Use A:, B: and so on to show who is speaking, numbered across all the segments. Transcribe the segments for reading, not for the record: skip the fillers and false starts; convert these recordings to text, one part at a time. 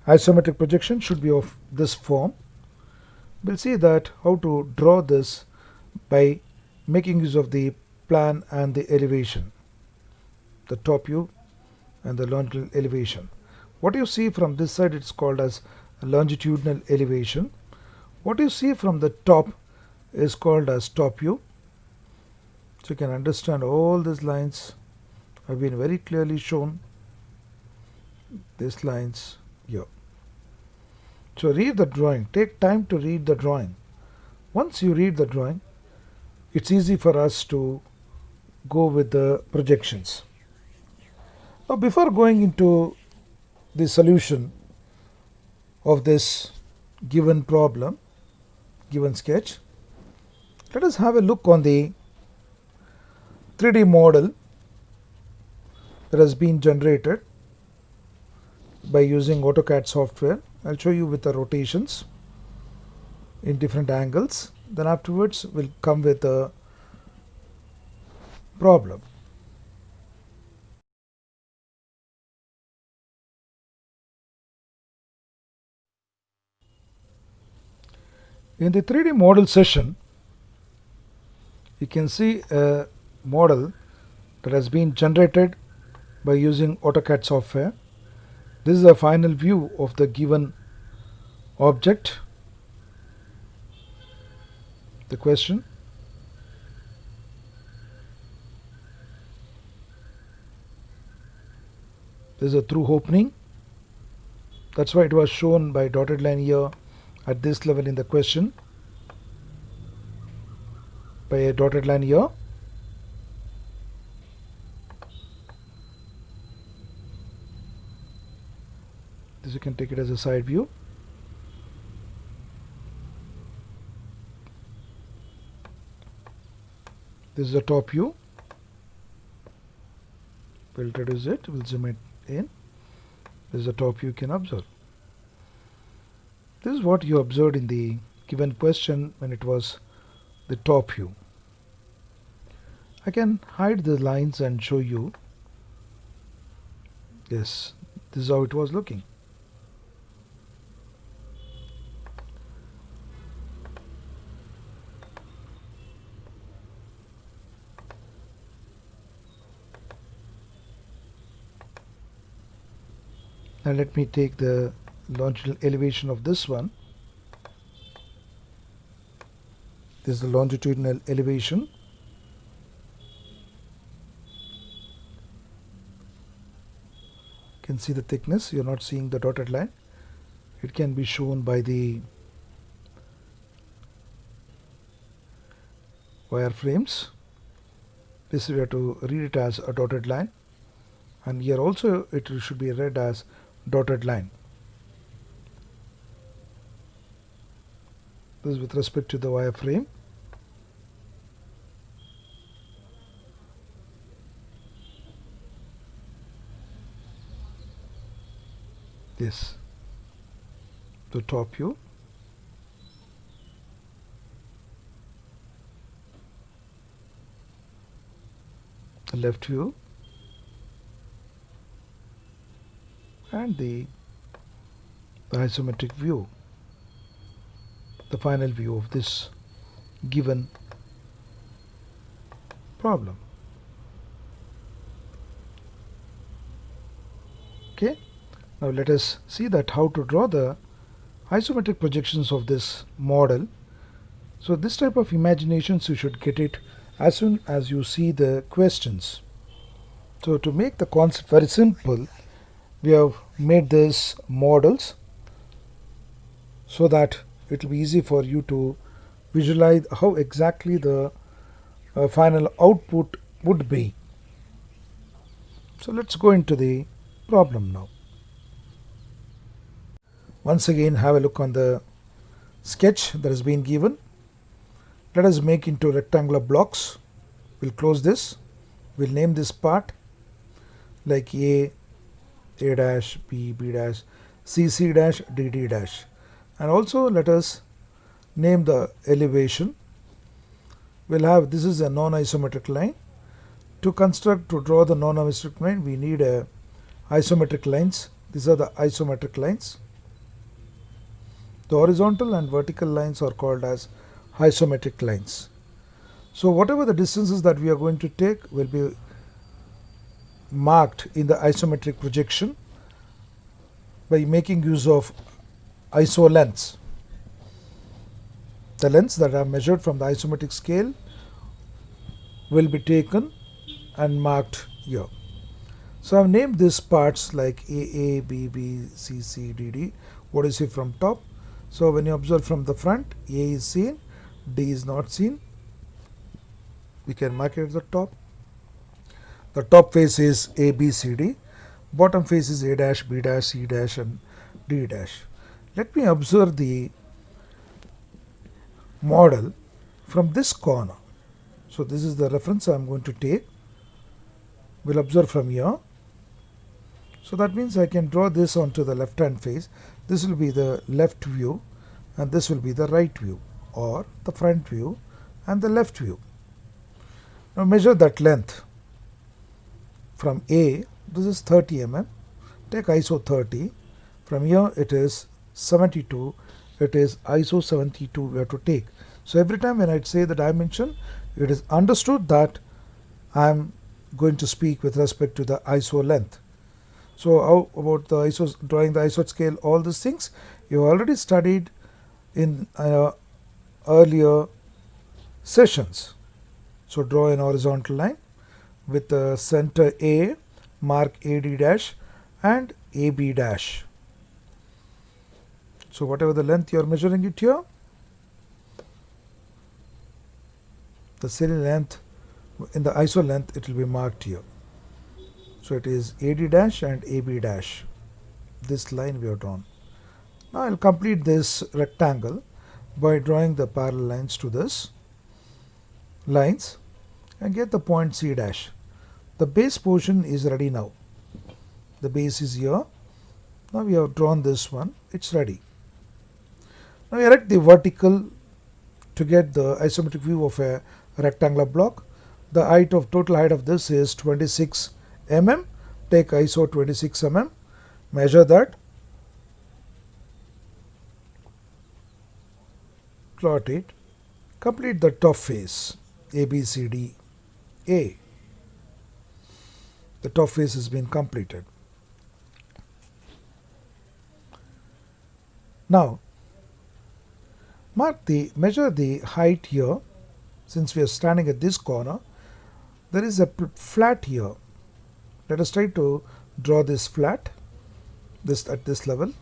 A: Isometric projection should be of this form. We'll see that how to draw this by making use of the plan and the elevation, the top view and the longitudinal elevation. What you see from this side, it's called as longitudinal elevation. What you see from the top is called as top view. So you can understand all these lines have been very clearly shown, these lines here. So read the drawing, take time to read the drawing. Once you read the drawing, it's easy for us to go with the projections. Now before going into the solution of this given problem, given sketch, let us have a look on the 3D model that has been generated by using AutoCAD software. I'll show you with the rotations in different angles. Then afterwards we'll come with the problem. In the 3D model session, you can see a model that has been generated by using AutoCAD software. This is a final view of the given object, the question. This is a through opening. That's why it was shown by dotted line here at this level in the question, by a dotted line here. This you can take it as a side view. This is the top view. We'll reduce it, we'll zoom it in. This is the top view you can observe. This is what you observed in the given question when it was the top view. I can hide the lines and show you. Yes, this is how it was looking. Now let me take the longitudinal elevation of this one. This is the longitudinal elevation. You can see the thickness. You're not seeing the dotted line. It can be shown by the wireframes. This we have to read it as a dotted line, and here also it should be read as dotted line. This is with respect to the wireframe. This, the top view. The left view. And the isometric view, the final view of this given problem. Okay, now let us see that how to draw the isometric projections of this model. So this type of imaginations you should get it as soon as you see the questions. So to make the concept very simple, we have made these models so that it will be easy for you to visualize how exactly the final output would be. So let's go into the problem now. Once again, have a look on the sketch that has been given. Let us make into rectangular blocks. We'll close this. We'll name this part like A dash, B dash, C dash, D dash. And also let us name the elevation. We'll have, this is a non-isometric line. To draw the non-isometric line, we need a isometric lines. These are the isometric lines. The horizontal and vertical lines are called as isometric lines. So whatever the distances that we are going to take will be marked in the isometric projection by making use of iso lengths. The lengths that are measured from the isometric scale will be taken and marked here. So I have named these parts like AA, BB, CC, DD. What is it from top? So when you observe from the front, A is seen, D is not seen. We can mark it at the top. The top face is A, B, C, D. Bottom face is A dash, B dash, C dash and D dash. Let me observe the model from this corner. So this is the reference I am going to take. We'll observe from here. So that means I can draw this onto the left hand face. This will be the left view and this will be the right view, or the front view and the left view. Now measure that length from A. This is 30 mm. Take ISO 30. From here it is 72. It is ISO 72 we have to take. So every time when I say the dimension, it is understood that I am going to speak with respect to the ISO length. So how about the ISO, drawing the ISO scale, all these things you already studied in earlier sessions. So draw an horizontal line with the center A, mark AD dash and AB dash. So whatever the length you are measuring it here, the cell length in the ISO length, it will be marked here. So it is AD dash and AB dash. This line we have drawn. Now I will complete this rectangle by drawing the parallel lines to this lines and get the point C dash. The base portion is ready now. The base is here. Now we have drawn this one. It's ready. Now erect the vertical to get the isometric view of a rectangular block. The height of total height of this is 26 mm. Take ISO 26 mm. Measure that. Plot it. Complete the top face A, B, C, D, A. The top face has been completed. Now measure the height here. Since we are standing at this corner, there is a flat here. Let us try to draw this flat at this level.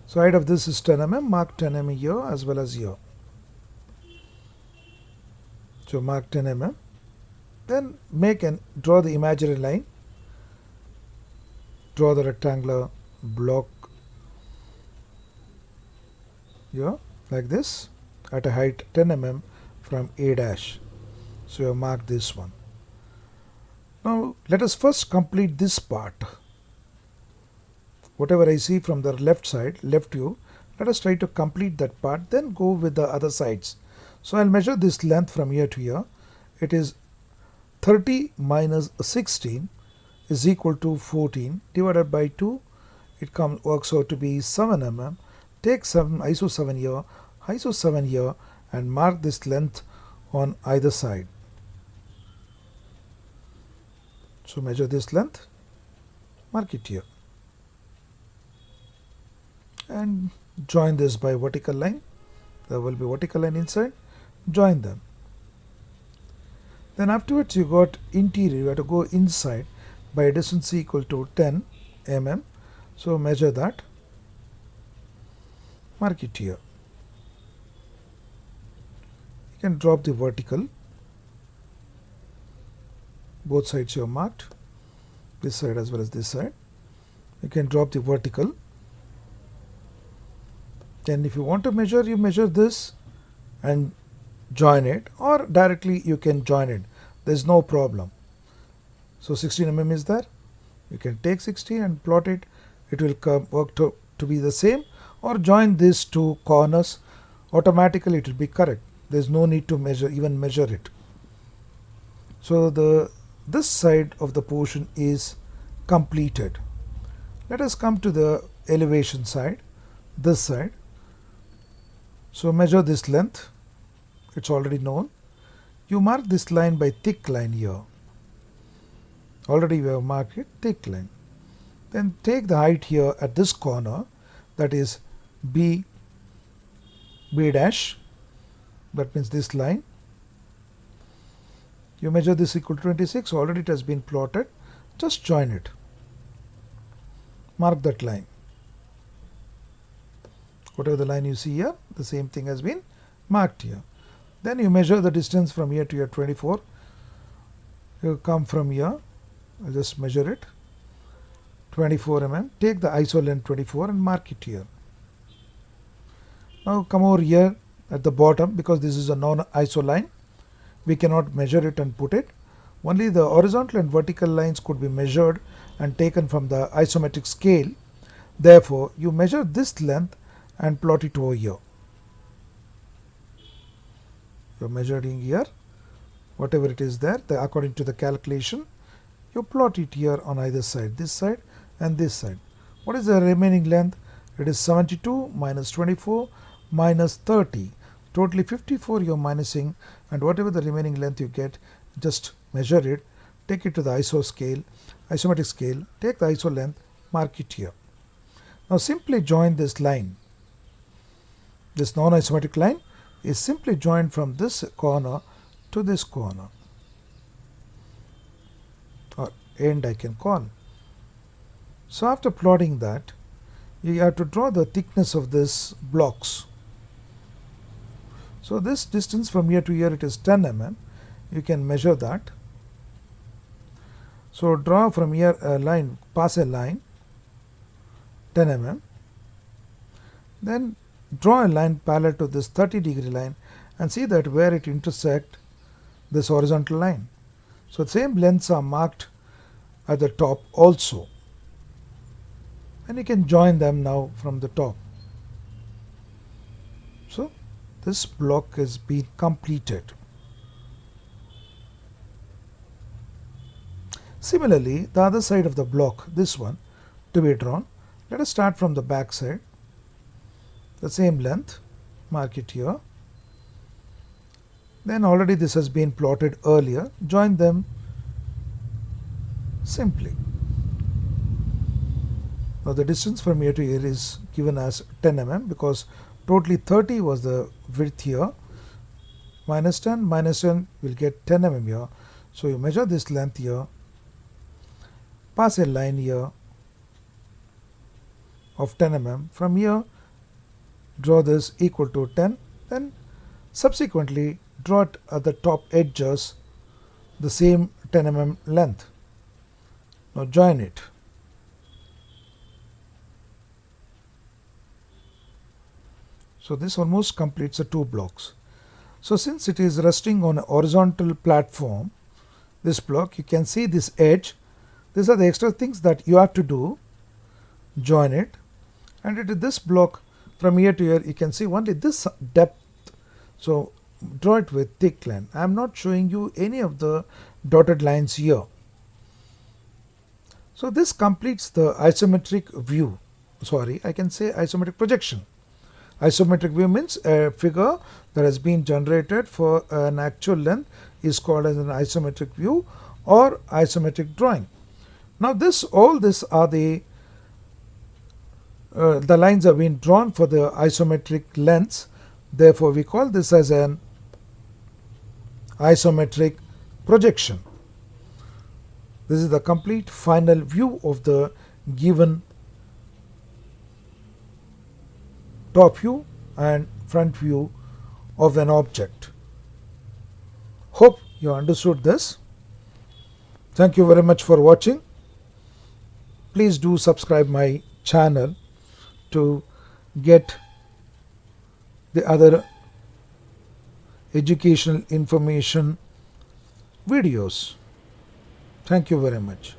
A: So height of this is 10 mm. Mark 10 mm here as well as here. So mark 10 mm. Then draw the imaginary line. Draw the rectangular block here like this at a height 10 mm from A dash. So you have marked this one. Now let us first complete this part. Whatever I see from the left side, left view, let us try to complete that part, then go with the other sides. So I'll measure this length from here to here. It is 30 minus 16 is equal to 14 divided by 2. It works out to be 7 mm. Take ISO 7 here, ISO 7 here and mark this length on either side. So measure this length, mark it here and join this by vertical line. There will be vertical line inside, join them. Then afterwards you got interior, you have to go inside by a distance equal to 10 mm. So measure that, mark it here. You can drop the vertical. Both sides you have marked, this side as well as this side. You can drop the vertical. Then if you want to measure, you measure this and join it, or directly you can join it. There is no problem. So 16 mm is there. You can take 16 and plot it. It will work to be the same, or join these two corners. Automatically it will be correct. There is no need to even measure it. So this side of the portion is completed. Let us come to the elevation side. this side. So measure this length, it's already known. You mark this line by thick line here. Already we have marked it, thick line. Then take the height here at this corner, that is B dash, that means this line. You measure this equal to 26, already it has been plotted. Just join it. Mark that line. Whatever the line you see here, the same thing has been marked here. Then you measure the distance from here to here, 24. You come from here, I'll just measure it, 24 mm. Take the iso length 24 and mark it here. Now come over here at the bottom, because this is a non-iso line, we cannot measure it and put it. Only the horizontal and vertical lines could be measured and taken from the isometric scale. Therefore, you measure this length and plot it over here. You are measuring here, whatever it is there, according to the calculation, you plot it here on either side, this side and this side. What is the remaining length? It is 72 minus 24 minus 30. Totally 54 you are minusing, and whatever the remaining length you get, just measure it, take it to the isometric scale, take the iso length, mark it here. Now simply join this line. This non-isometric line is simply joined from this corner to this corner, or end I can call. So after plotting that, you have to draw the thickness of this blocks. So this distance from here to here, it is 10 mm. You can measure that. So draw from here a line, pass a line 10 mm. Then draw a line parallel to this 30-degree line and see that where it intersects this horizontal line. So the same lengths are marked at the top also, and you can join them now from the top. So this block has been completed. Similarly, the other side of the block, this one, to be drawn. Let us start from the back side. The same length, mark it here. Then already this has been plotted earlier. Join them simply. Now the distance from here to here is given as 10 mm, because totally 30 was the width here. Minus 10 will get 10 mm here. So you measure this length here, pass a line here of 10 mm. From here, draw this equal to 10. Then subsequently draw it at the top edges the same 10 mm length. Now join it. So this almost completes the two blocks. So since it is resting on a horizontal platform, this block, you can see this edge. These are the extra things that you have to do. Join it, and it is this block from here to here, you can see only this depth. So draw it with thick line. I am not showing you any of the dotted lines here. So this completes the isometric view. Sorry, I can say isometric projection. Isometric view means a figure that has been generated for an actual length is called as an isometric view or isometric drawing. Now all this are the lines have been drawn for the isometric lengths. Therefore, we call this as an isometric projection. This is the complete final view of the given top view and front view of an object. Hope you understood this. Thank you very much for watching. Please do subscribe my channel to get the other educational information videos. Thank you very much.